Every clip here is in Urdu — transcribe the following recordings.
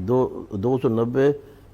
290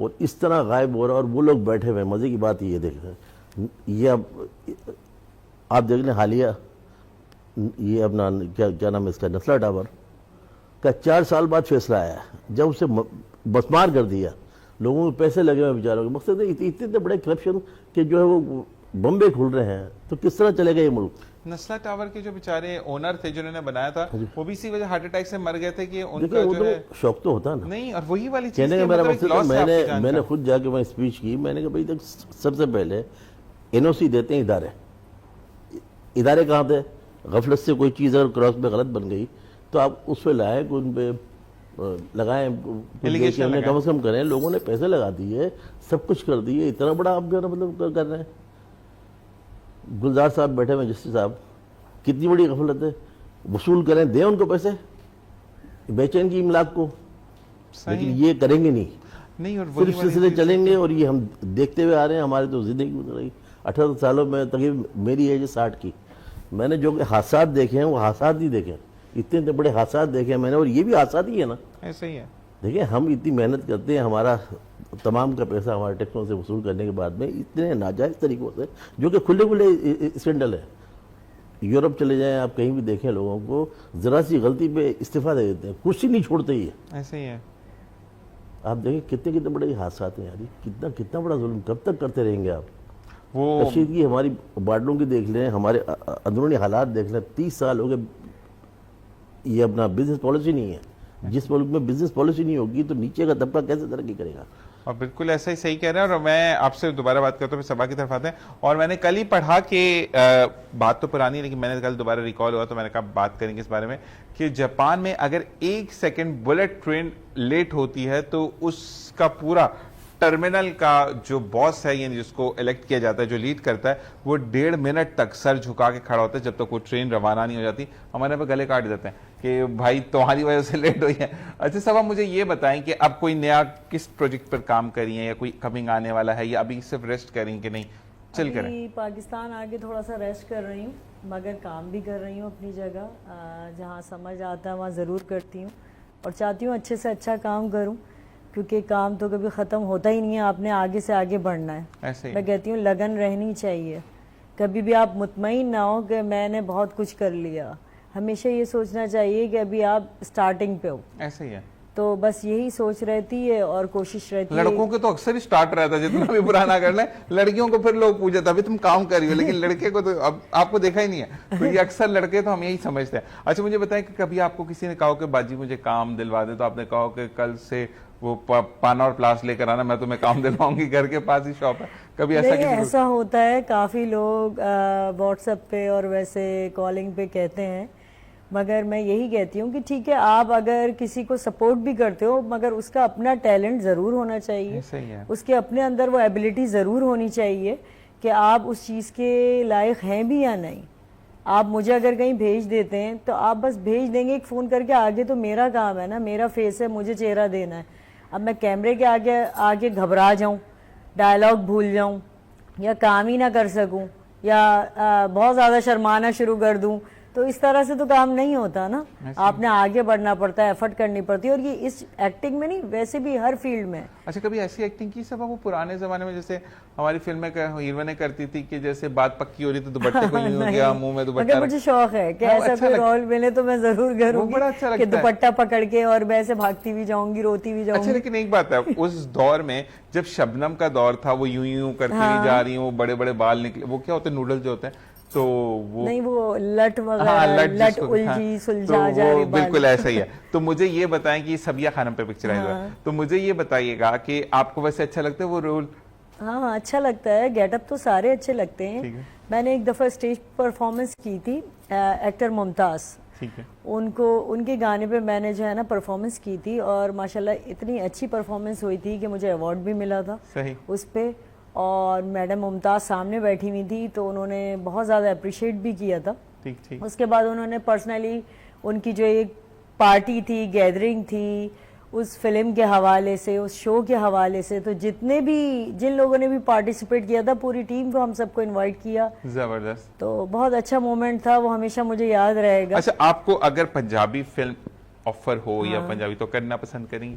اور اس طرح غائب ہو رہا ہے اور وہ لوگ بیٹھے ہوئے ہیں. مزے کی بات یہ دیکھ رہے ہیں, یہ آپ دیکھ لیں حالیہ یہ اپنا کیا نام ہے اس کا, نسلا ٹاور کا 4 سال بعد فیصلہ آیا ہے, جب اسے بسمار کر دیا, لوگوں کے پیسے لگے ہوئے بیچاروں کے. مقصد ہے اتنے بڑے کرپشن کہ جو ہے وہ بمبے کھل رہے ہیں, تو کس طرح چلے گا یہ ملک؟ نسلا ٹاور کے جو بیچارے اونر تھے جنہوں نے بنایا تھا, وہ بھی اسی وجہ ہارٹ اٹیک سے مر گئے تھے کہ ان کا وہ جو تو ہے شوق تو ہوتا نا. نہیں, اور وہی والی چیز کہنے کا کہ میرا مطلب ایک مقصد ہے, loss ہے آپ کی جان میں نے کا. خود جا کے وہاں اسپیچ کی. میں نے کہا بھائی سب سے پہلے NOC دیتے ہیں ادارے کہاں تھے؟ غفلت سے کوئی چیز اگر کراس پہ غلط بن گئی تو آپ اس پہ لائیں, ان پہ لگائیں, کم از کم کریں. لوگوں نے پیسے لگا دیے, سب کچھ کر دیے, اتنا بڑا آپ جو ہے مطلب کر رہے ہیں. گلزار صاحب بیٹھے ہوئے, جسٹس صاحب, کتنی بڑی غفلت ہے. وصول کریں, دیں ان کو پیسے, بیچیں ان کی املاک کو, لیکن یہ کریں گے نہیں. اور صرف سلسلے چلیں گے, اور یہ ہم دیکھتے ہوئے آ رہے ہیں. ہماری تو زندگی گزر رہی 18 سالوں میں, تقریباً میری ایج 60 کی, میں نے جو حادثات دیکھے ہیں وہ حادثات نہیں دیکھے, اتنے بڑے حادثات دیکھے ہیں میں نے, اور یہ بھی حادثات ہی ہے نا. ایسا ہی ہے. دیکھیں ہم اتنی محنت کرتے ہیں, ہمارا تمام کا پیسہ ہمارے ٹیکسوں سے وصول کرنے کے بعد میں اتنے ناجائز طریقوں سے, جو کہ کھلے اسکینڈل ہے. یورپ چلے جائیں آپ, کہیں بھی دیکھیں لوگوں کو ذرا سی غلطی پہ استعفیٰ دے دیتے ہیں, کچھ نہیں چھوڑتے ہی ہے. ایسا ہی ہے. آپ دیکھیں کتنے بڑے حادثات ہیں یار, کتنا بڑا ظلم کب تک کرتے رہیں گے آپ؟ وہ کشیدگی ہماری بارڈروں کی دیکھ لیں, ہمارے اندرونی حالات دیکھ لیں. 30 سال ہو گئے, یہ اپنا بزنس پالیسی نہیں ہے. جس ملک میں بزنس پالیسی نہیں ہوگی تو نیچے کا طبقہ کیسے ترقی کرے گا؟ اور بالکل ایسا ہی صحیح کہہ رہے ہیں. اور میں آپ سے دوبارہ بات کرتا ہوں, پھر سبا کی طرف آتے ہیں. اور میں نے کل ہی پڑھا کہ بات تو پرانی ہے, لیکن میں نے کل دوبارہ ریکال ہوا تو میں نے کہا بات کریں گے اس بارے میں, کہ جاپان میں اگر 1 سیکنڈ بلٹ ٹرین لیٹ ہوتی ہے تو اس کا پورا ٹرمینل کا جو باس ہے, یعنی جس کو الیکٹ کیا جاتا ہے, جو لیڈ کرتا ہے, وہ 1.5 منٹ تک سر جھکا کے کھڑا ہوتا ہے جب تک وہ ٹرین روانہ نہیں ہو جاتی. ہمارے پہ گلے کاٹ دیتے ہیں کہ بھائی تمہاری وجہ سے لیٹ ہوئی ہے. اچھا صاحب, مجھے یہ بتائیں کہ اب کوئی نیا کس پروجیکٹ پر کام کری ہیں, یا کوئی کمنگ آنے والا ہے, یا ابھی صرف ریسٹ کریں کہ نہیں چل کریں؟ پاکستان آگے تھوڑا سا ریسٹ کر رہی ہوں, مگر کام بھی کر رہی ہوں اپنی جگہ, جہاں سمجھ آتا ہے وہاں ضرور کرتی ہوں, اور چاہتی ہوں اچھے سے اچھا کام کروں, کیونکہ کام تو کبھی ختم ہوتا ہی نہیں ہے, آپ نے آگے سے آگے بڑھنا ہے. میں کہتی ہوں لگن رہنی چاہیے, کبھی بھی آپ مطمئن نہ ہو کہ میں نے بہت کچھ کر لیا. ہمیشہ یہ سوچنا چاہیے کہ ابھی آپ سٹارٹنگ پہ ہو. ایسے ہی ہے. تو بس یہی سوچ رہتی ہے اور کوشش رہتی ہے. لڑکوں کے تو اکثر ہی سٹارٹ رہتا ہے, جتنا بھی پرانا کر لیں. لڑکیوں کو پھر لوگ پوچھتے ابھی تم کام کر رہی ہو, لیکن لڑکے کو تو اب آپ کو دیکھا ہی نہیں ہے. تو یہ اکثر لڑکے تو ہم یہی سمجھتے ہیں. اچھا مجھے بتائیں کہ کبھی آپ کو کسی نے کہا کہ باجی مجھے کام دلوا دے, تو آپ نے کہا کہ کل سے وہ پانا اور پلاس لے کر آنا, میں تمہیں کام دلواؤں گی, گھر کے پاس ہی شاپ ہے. کبھی ایسا ہوتا ہے, کافی لوگ واٹس ایپ پہ اور ویسے کالنگ پہ کہتے ہیں, مگر میں یہی کہتی ہوں کہ ٹھیک ہے آپ اگر کسی کو سپورٹ بھی کرتے ہو, مگر اس کا اپنا ٹیلنٹ ضرور ہونا چاہیے, اس کے اپنے اندر وہ ایبلٹی ضرور ہونی چاہیے کہ آپ اس چیز کے لائق ہیں بھی یا نہیں. آپ مجھے اگر کہیں بھیج دیتے ہیں تو آپ بس بھیج دیں گے ایک فون کر کے, آگے تو میرا کام ہے نا, میرا فیس ہے, مجھے چہرہ دینا ہے. اب میں کیمرے کے آگے گھبرا جاؤں, ڈائلاگ بھول جاؤں, یا کام ہی نہ کر سکوں, یا بہت زیادہ شرمانا شروع کر دوں, تو اس طرح سے تو کام نہیں ہوتا نا. آپ نے آگے بڑھنا پڑتا ہے, ایفرٹ کرنی پڑتی ہے, اور یہ اس ایکٹنگ میں نہیں, ویسے بھی ہر فیلڈ میں. اچھا کبھی ایسی ایکٹنگ کی سب وہ پرانے زمانے میں جیسے ہماری فلمیں ہیروئنیں کرتی تھی کہ جیسے بات پکی ہو رہی تو دوپٹے کو یوں ہو گیا, منہ میں دوپٹہ, مجھے شوق ہے کہ ایسا کوئی رول ملے تو میں ضرور کروں گی کہ دوپٹہ پکڑ کے اور میں ایسے بھاگتی بھی جاؤں گی, روتی بھی جاؤں گی. اچھا لیکن ایک بات ہے, اس دور میں جب شبنم کا دور تھا, وہ یوں کرتی ہوئی جا رہی ہیں, وہ بڑے بڑے بال نکلے, وہ کیا ہوتے ہیں نوڈل جو ہوتے ہیں, تو وہ نہیں وہ لٹ وغیرہ, لٹ الجھی سلجھا جا رہی, بالکل ایسا ہی ہے. تو مجھے یہ بتائیں کہ سبیہ خانم پہ پکچرائز ہوا ہے, تو مجھے یہ بتائیے گا کہ آپ کو ویسے اچھا لگتا ہے وہ رول؟ ہاں اچھا لگتا ہے, گیٹ اپ تو سارے اچھے لگتے ہیں. میں نے ایک دفعہ اسٹیج پرفارمنس کی تھی, ایکٹر ممتاز, ان کے گانے پہ میں نے جو ہے نا پرفارمنس کی تھی, اور ماشاءاللہ اتنی اچھی پرفارمنس ہوئی تھی کہ مجھے ایوارڈ بھی ملا تھا اس پہ. اور میڈم ممتاز سامنے بیٹھی ہوئی تھی, تو انہوں نے بہت زیادہ اپریشیٹ بھی کیا تھا. اس کے بعد انہوں نے پرسنلی ان کی جو ایک پارٹی تھی, گیدرنگ تھی, اس فلم کے حوالے سے, اس شو کے حوالے سے, تو جن لوگوں نے بھی پارٹیسپیٹ کیا تھا, پوری ٹیم کو ہم سب کو انوائٹ کیا. زبردست. تو بہت اچھا مومنٹ تھا, وہ ہمیشہ مجھے یاد رہے گا. اچھا آپ کو اگر پنجابی فلم آفر ہو یا پنجابی, تو کرنا پسند کریں گے؟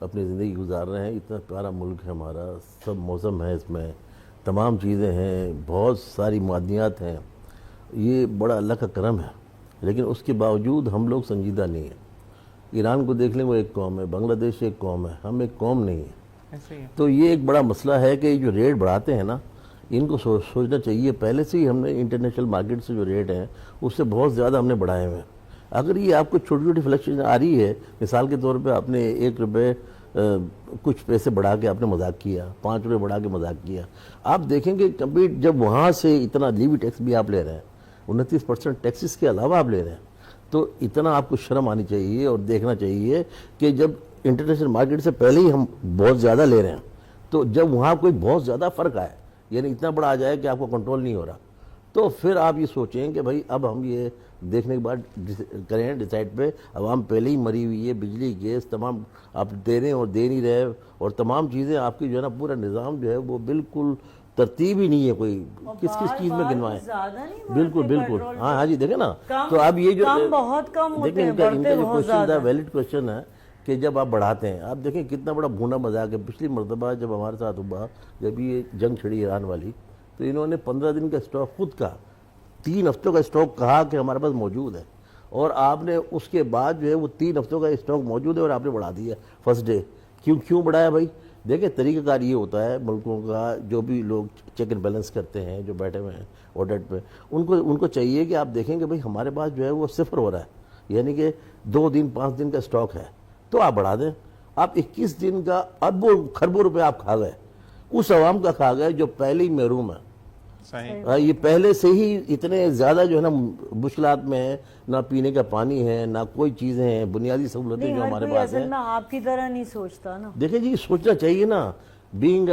اپنی زندگی گزار رہے ہیں. اتنا پیارا ملک ہے ہمارا, سب موسم ہے اس میں, تمام چیزیں ہیں, بہت ساری معدنیات ہیں, یہ بڑا اللہ کا کرم ہے. لیکن اس کے باوجود ہم لوگ سنجیدہ نہیں ہیں. ایران کو دیکھ لیں, وہ ایک قوم ہے, بنگلہ دیش ایک قوم ہے, ہم ایک قوم نہیں ہیں. ایسے ہی ہے. تو یہ ایک بڑا مسئلہ ہے کہ جو ریٹ بڑھاتے ہیں نا, ان کو سوچنا چاہیے. پہلے سے ہی ہم نے انٹرنیشنل مارکیٹ سے جو ریٹ ہیں اس سے بہت زیادہ ہم نے بڑھائے ہوئے ہیں. اگر یہ آپ کو چھوٹی چھوٹی فلیکچویشن آ رہی ہے, مثال کے طور پہ آپ نے 1 روپے کچھ پیسے بڑھا کے آپ نے مذاق کیا, 5 روپے بڑھا کے مذاق کیا, آپ دیکھیں گے کمپلیٹ جب وہاں سے اتنا لیوی ٹیکس بھی آپ لے رہے ہیں, 29% ٹیکسز کے علاوہ آپ لے رہے ہیں, تو اتنا آپ کو شرم آنی چاہیے اور دیکھنا چاہیے کہ جب انٹرنیشنل مارکیٹ سے پہلے ہی ہم بہت زیادہ لے رہے ہیں, تو جب وہاں کوئی بہت زیادہ فرق آئے, یعنی اتنا بڑا آ جائے کہ آپ کو کنٹرول نہیں ہو رہا, تو پھر آپ یہ سوچیں کہ بھائی اب ہم یہ دیکھنے کے بعد کریں ڈیسائیڈ پہ. عوام پہلے ہی مری ہوئی ہے, بجلی گیس تمام آپ دے رہے ہیں اور دے نہیں رہے, اور تمام چیزیں آپ کی جو ہے نا, پورا نظام جو ہے وہ بالکل ترتیب ہی نہیں ہے. کوئی کس چیز میں گنوائیں. بالکل بالکل, ہاں جی, دیکھیں نا. تو اب یہ جو بہت کم ہوتے دیکھیں ہیں, ان کا بڑھتے جو بہت کوشچن تھا, زیادہ. ویلڈ کوشچن ہے کہ جب آپ بڑھاتے ہیں, آپ دیکھیں کتنا بڑا بھونڈا مذاق ہے. پچھلی مرتبہ جب ہمارے ساتھ ہوا, جب یہ جنگ چھڑی ایران والی, تو انہوں نے 15 دن کا اسٹاک خود کہا, 3 ہفتوں کا اسٹاک کہا کہ ہمارے پاس موجود ہے, اور آپ نے اس کے بعد جو ہے وہ 3 ہفتوں کا اسٹاک موجود ہے اور آپ نے بڑھا دیا فرسٹ ڈے. کیوں بڑھایا بھائی؟ دیکھیں طریقہ کار یہ ہوتا ہے ملکوں کا, جو بھی لوگ چیک اینڈ بیلنس کرتے ہیں, جو بیٹھے ہوئے ہیں آڈٹ پہ, ان کو چاہیے کہ آپ دیکھیں کہ بھائی ہمارے پاس جو ہے وہ صفر ہو رہا ہے, یعنی کہ 2 دن 5 دن کا اسٹاک ہے, تو آپ بڑھا دیں. آپ 21 دن کا اربوں خربوں روپے آپ کھا گئے, اس عوام کا کھا گئے جو پہلے ہی محروم ہے. صحیح. یہ پہلے سے ہی اتنے زیادہ جو ہے نا مشکلات میں ہے, نہ پینے کا پانی ہے, نہ کوئی چیزیں ہیں, بنیادی سہولتیں جو ہمارے پاس ہیں. اصل میں آپ کی طرح نہیں سوچتا نا. دیکھیں جی, سوچنا چاہیے نا, بینگ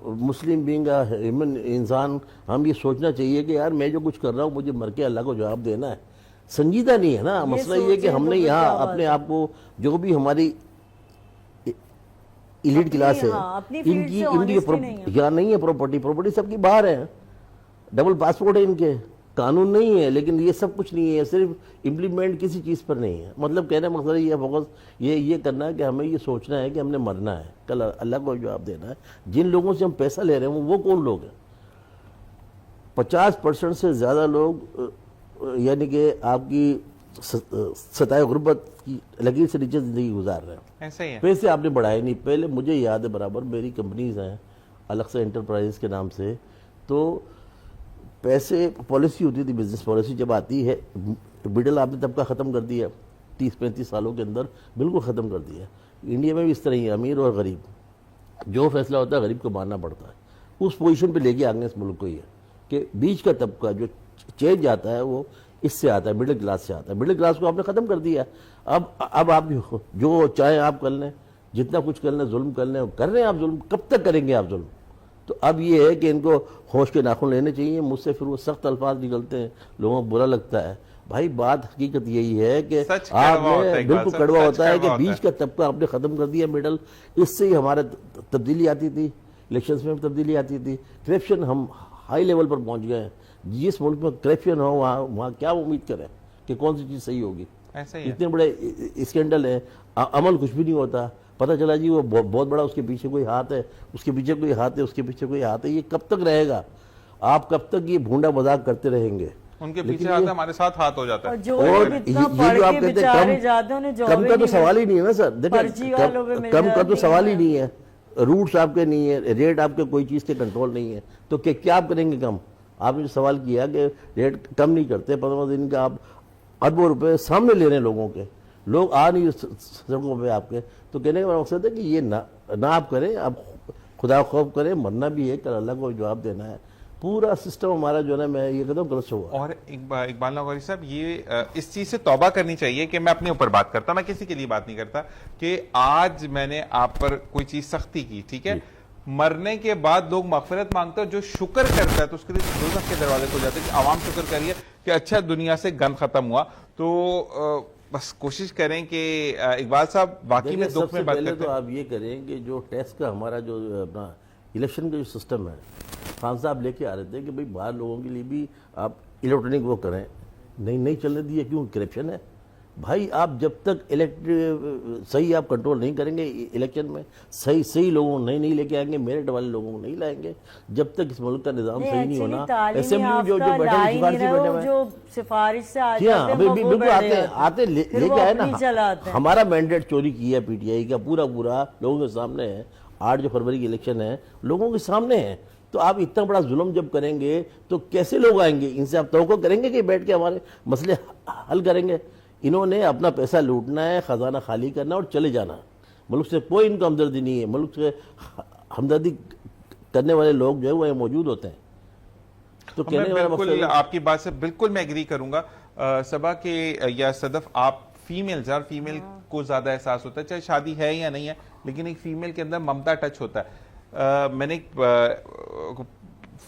مسلم, بینگ ہیومن انسان, ہم یہ سوچنا چاہیے کہ یار میں جو کچھ کر رہا ہوں مجھے مر کے اللہ کو جواب دینا ہے. سنجیدہ نہیں ہے نا. مسئلہ یہ ہے کہ ہم نے یہاں اپنے آپ کو, جو بھی ہماری ایلیٹ کلاس ہے, ان کی یا نہیں ہے پراپرٹی سب کی باہر ہے, ڈبل پاسپورٹ ہے ان کے, قانون نہیں ہے, لیکن یہ سب کچھ نہیں ہے, صرف امپلیمنٹ کسی چیز پر نہیں ہے. مطلب کہنے کا مقصد یہ فوکس یہ کرنا ہے کہ ہمیں یہ سوچنا ہے کہ ہم نے مرنا ہے, کل اللہ کو جواب دینا ہے. جن لوگوں سے ہم پیسہ لے رہے ہیں وہ کون لوگ ہیں؟ 50% سے زیادہ لوگ, یعنی کہ آپ کی ستائے غربت کی لکیر سے نیچے زندگی گزار رہے ہیں. ایسا ہی ہے. پیسے آپ نے بڑھائے نہیں. پہلے مجھے یاد ہے برابر, میری کمپنیز ہیں الگ سے انٹرپرائز کے نام سے, تو پیسے پالیسی ہوتی تھی, بزنس پالیسی جب آتی ہے, مڈل آپ نے طبقہ ختم کر دیا 30-35 سالوں کے اندر, بالکل ختم کر دیا. انڈیا میں بھی اس طرح ہی امیر اور غریب, جو فیصلہ ہوتا ہے غریب کو ماننا پڑتا ہے. اس پوزیشن پہ لے کے آگے اس ملک کو یہ کہ بیچ کا طبقہ جو چینج آتا ہے وہ اس سے آتا ہے, مڈل کلاس سے آتا ہے. مڈل کلاس کو آپ نے ختم کر دیا. اب آپ جو چاہیں آپ کر لیں, جتنا کچھ کر لیں, ظلم کر لیں, کر رہے ہیں آپ ظلم, کب تک کریں گے آپ ظلم؟ تو اب یہ ہے کہ ان کو ہوش کے ناخن لینے چاہیے. مجھ سے پھر وہ سخت الفاظ نکلتے ہیں, لوگوں کو برا لگتا ہے. بھائی بات حقیقت یہی ہے کہ آپ نے بالکل کڑوا ہوتا ہے کہ بیچ کا طبقہ آپ نے ختم کر دیا, مڈل. اس سے ہی ہمارے تبدیلی آتی تھی, الیکشنز میں تبدیلی آتی تھی. کرپشن ہم ہائی لیول پر پہنچ گئے ہیں. جس ملک میں کرپشن ہو وہاں کیا امید کریں کہ کون سی چیز صحیح ہوگی؟ اتنے بڑے اسکینڈل ہیں, عمل کچھ بھی نہیں ہوتا. پتہ چلا جی وہ بہت بڑا, اس کے پیچھے کوئی ہاتھ ہے, اس کے پیچھے کوئی ہاتھ ہے, اس کے پیچھے کوئی ہاتھ ہے. یہ کب تک رہے گا؟ آپ کب تک یہ بھونڈا مذاق کرتے رہیں گے؟ ان کے پیچھے ہاتھ ہے, ہمارے ساتھ ہاتھ ہو جاتا ہے. اور یہ جو آپ کہتے ہیں کم کا تو سوال ہی نہیں ہے نا سر. دیکھیں کم کا تو سوال ہی نہیں ہے, روٹس آپ کے نہیں ہے, ریٹ آپ کے کوئی چیز کے کنٹرول نہیں ہے, تو کیا آپ کریں گے کم؟ آپ نے جو سوال کیا کہ ریٹ کم نہیں کرتے, 15 دن کا آپ اربوں روپے سامنے لے رہے ہیں لوگوں کے, لوگ آ نہیں سڑکوں پہ آپ کے. تو کہنے کا مقصد ہے کہ یہ نہ آپ کریں, آپ خدا خوف کریں, مرنا بھی ہے, کل اللہ کو جواب دینا ہے. پورا سسٹم ہمارا جو ہے نا, میں یہ کہتا ہوں غلط ہوا. اور اقبال لاہوری صاحب, یہ اس چیز سے توبہ کرنی چاہیے کہ میں اپنے اوپر بات کرتا ہوں, میں کسی کے لیے بات نہیں کرتا, کہ آج میں نے آپ پر کوئی چیز سختی کی, ٹھیک ہے, مرنے کے بعد لوگ مغفرت مانگتے ہیں, جو شکر کرتا ہے تو اس کے لیے دوزخ کے دروازے کھل جاتے ہیں کہ عوام شکر کریے کہ اچھا دنیا سے گن ختم ہوا. تو بس کوشش کریں کہ اقبال صاحب واقعی میں دکھ میں بات کرتے ہیں. تو آپ یہ کریں کہ جو ٹیکس کا ہمارا جو اپنا الیکشن کا جو سسٹم ہے, خان صاحب لے کے آ رہے تھے کہ بھئی باہر لوگوں کے لیے بھی آپ الیکٹرانک وہ کریں, نہیں چلنے دیے. کیوں؟ کرپشن ہے. بھائی آپ جب تک صحیح آپ کنٹرول نہیں کریں گے الیکشن میں، صحیح لوگوں کو نہیں لے کے آئیں گے، میرٹ والے لوگوں کو نہیں لائیں گے، جب تک اس ملک کا نظام صحیح نہیں ہونا، اسمبلی میں جو بیٹھے ہیں سفارشی بیٹھے ہوئے جو سفارش سے آ جی ہاں جاتے ہیں وہ بالکل آتے لے کے آئے نا. چلاتے ہیں. ہمارا مینڈیٹ چوری کیا پی ٹی آئی کا پورا لوگوں کے سامنے ہے. 8 جو فروری کی الیکشن ہے لوگوں کے سامنے ہے. تو آپ اتنا بڑا ظلم جب کریں گے تو کیسے لوگ آئیں گے؟ ان سے آپ توقع کریں گے کہ بیٹھ کے ہمارے مسئلے حل کریں گے؟ انہوں نے اپنا پیسہ لوٹنا ہے، خزانہ خالی کرنا اور چلے جانا. ملک سے کوئی ان کو ہمدردی نہیں ہے. ملک سے ہمدردی کرنے والے لوگ جو ہے وہ موجود ہوتے ہیں. تو کہنے والا بالکل آپ کی بات سے بالکل میں ایگری کروں گا صبا کہ یا صدف، آپ فیمیلز اور فیمیل کو زیادہ احساس ہوتا ہے، چاہے شادی ہے یا نہیں ہے، لیکن ایک فیمیل کے اندر ممتا ٹچ ہوتا ہے. میں نے ایک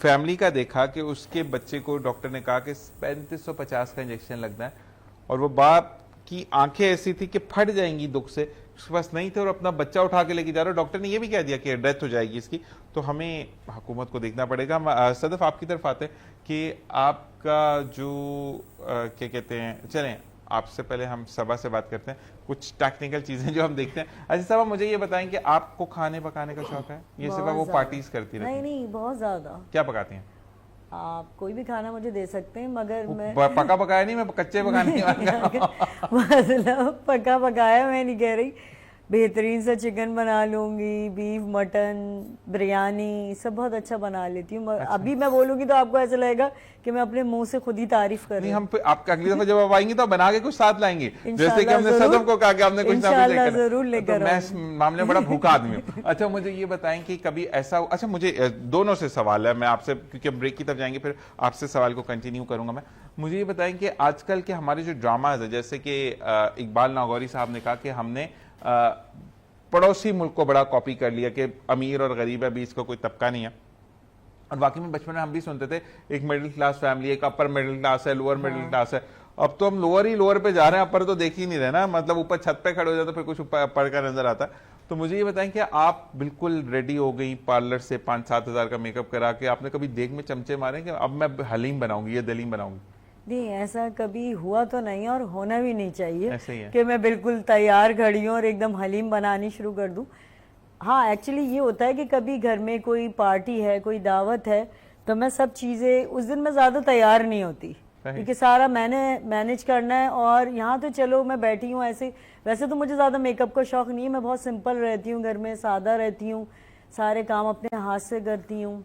فیملی کا دیکھا کہ اس کے بچے کو ڈاکٹر نے کہا کہ 3550 کا انجیکشن لگنا ہے، اور وہ باپ کی آنکھیں ایسی تھی کہ پھٹ جائیں گی دکھ سے، اس کے پاس نہیں تھے اور اپنا بچہ اٹھا کے لے کے جا رہا. ڈاکٹر نے یہ بھی کہہ دیا کہ ڈیتھ ہو جائے گی اس کی. تو ہمیں حکومت کو دیکھنا پڑے گا. صدف آپ کی طرف آتے ہیں کہ آپ کا جو کیا کہتے ہیں، چلیں آپ سے پہلے ہم صبا سے بات کرتے ہیں کچھ ٹیکنیکل چیزیں جو ہم دیکھتے ہیں. اچھا صبا، مجھے یہ بتائیں کہ آپ کو کھانے پکانے کا شوق ہے؟ یہ صبح وہ پارٹیز کرتی رہتی ہیں. نہیں بہت زیادہ. کیا پکاتی ہیں آپ؟ کوئی بھی کھانا مجھے دے سکتے ہیں، مگر میں پکا پکایا نہیں، میں کچے پکانے والا. مطلب پکا پکایا میں نہیں کہہ رہی، بہترین سا چکن بنا لوں گی، بیف، مٹن، بریانی سب بہت اچھا بنا لیتی ہوں. ابھی میں بولوں گی تو آپ کو ایسا لگے گا کہ میں اپنے منہ سے خود ہی تعریف کر رہی ہوں. ہم آپ کا اگلی دفعہ جب آپ آئیں گی تو بنا کے کچھ ساتھ لائیں گے، جیسے کہ ہم نے صدف کو کہا کہ ہم نے کچھ نہ ضرور لے کر. میں اس معاملے میں بڑا بھوکا آدمی ہوں. اچھا مجھے یہ بتائیں کہ کبھی ایسا، اچھا مجھے دونوں سے سوال ہے، میں آپ سے کیونکہ ہم بریک کی طرف جائیں گے پھر آپ سے سوال کو کنٹینیو کروں گا. میں مجھے یہ بتائیں کہ آج کل کے ہمارے جو ڈراماز ہیں، جیسے کہ اقبال ناگوری صاحب نے کہا کہ ہم نے پڑوسی ملک کو بڑا کاپی کر لیا کہ امیر اور غریب ہے، بیچ کا کوئی طبقہ نہیں ہے. اور واقعی میں بچپن میں ہم بھی سنتے تھے ایک مڈل کلاس فیملی، ایک اپر مڈل کلاس ہے، لوور مڈل کلاس ہے. اب تو ہم لوور پہ جا رہے ہیں، اپر تو دیکھ ہی نہیں رہے نا. مطلب اوپر چھت پہ کھڑے ہو جاتے پھر کچھ پڑھ کر نظر آتا. تو مجھے یہ بتائیں کہ آپ بالکل ریڈی ہو گئی پارلر سے 5-7 ہزار کا میک اپ کرا کے، آپ نے کبھی دیگ میں چمچے مارے کہ اب میں حلیم بناؤں گی یا دلیم بناؤں گی؟ نہیں، ایسا کبھی ہوا تو نہیں اور ہونا بھی نہیں چاہیے کہ میں بالکل تیار کھڑی ہوں اور ایک دم حلیم بنانی شروع کر دوں. ہاں ایکچولی یہ ہوتا ہے کہ کبھی گھر میں کوئی پارٹی ہے، کوئی دعوت ہے، تو میں سب چیزیں اس دن میں زیادہ تیار نہیں ہوتی کیونکہ سارا میں نے مینیج کرنا ہے. اور یہاں تو چلو میں بیٹھی ہوں ایسے، ویسے تو مجھے زیادہ میک اپ کا شوق نہیں ہے، میں بہت سمپل رہتی ہوں، گھر میں سادہ رہتی ہوں، سارے کام اپنے ہاتھ سے کرتی ہوں.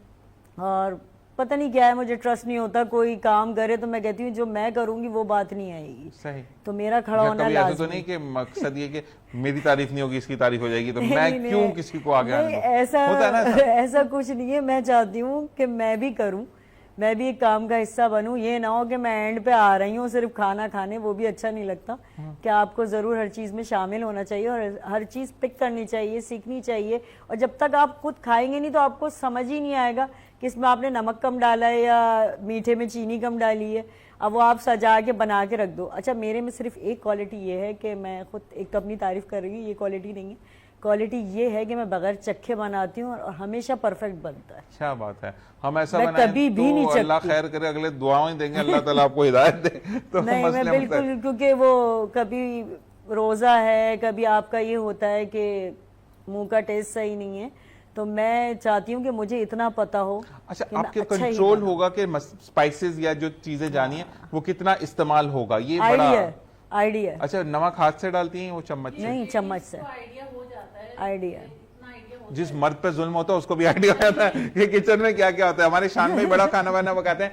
اور پتہ نہیں کیا ہے، مجھے ٹرسٹ نہیں ہوتا کوئی کام کرے تو میں کہتی ہوں جو میں کروں گی وہ بات نہیں آئے گی. صحیح. تو میرا کھڑا ہونا لازمی. ایسا تو نہیں کہ مقصد یہ کہ میری تعریف نہیں ہوگی اس کی تعریف ہو جائے گی تو میں کیوں کسی کو آگے آنے دوں؟ ایسا کچھ نہیں ہے. میں چاہتی ہوں کہ میں بھی کروں، میں بھی ایک کام کا حصہ بنوں. یہ نہ ہو کہ میں اینڈ پہ آ رہی ہوں صرف کھانا کھانے، وہ بھی اچھا نہیں لگتا. کہ آپ کو ضرور ہر چیز میں شامل ہونا چاہیے اور ہر چیز پک کرنی چاہیے، سیکھنی چاہیے. اور جب تک آپ خود کھائیں گے نہیں تو آپ کو سمجھ ہی نہیں آئے گا کہ اس میں آپ نے نمک کم ڈالا ہے یا میٹھے میں چینی کم ڈالی ہے. اب وہ آپ سجا کے بنا کے رکھ دو. اچھا میرے میں صرف ایک کوالٹی یہ ہے کہ میں خود ایک تو اپنی تعریف کر رہی ہوں، یہ کوالٹی نہیں ہے. کوالٹی یہ ہے کہ میں بغیر چکھے بناتی ہوں اور ہمیشہ پرفیکٹ بنتا ہے. اچھا بات ہے. ہم ایسا بنائیں تو اللہ خیر کرے، اگلے دعائیں دیں گے اللہ تعالیٰ آپ کو ہدایت دے. تو نہیں میں بالکل، کیونکہ وہ کبھی روزہ ہے، کبھی آپ کا یہ ہوتا ہے کہ منہ کا ٹیسٹ صحیح نہیں ہے، تو میں چاہتی ہوں کہ مجھے اتنا پتا ہو. اچھا آپ کے کنٹرول ہوگا کہ اسپائسز یا جو چیزیں جانی ہیں وہ کتنا استعمال ہوگا، یہ بڑا آئیڈیا. اچھا نمک ہاتھ سے ڈالتی ہیں وہ چمچ سے؟ نہیں چمچ سے. آئیڈیا جس مرد پہ ظلم ہوتا ہے اس کو بھی آئیڈیا ہو جاتا ہے کہ کچن میں کیا کیا ہوتا ہے. ہمارے شان میں بڑا کھانا وانا پکاتے ہیں.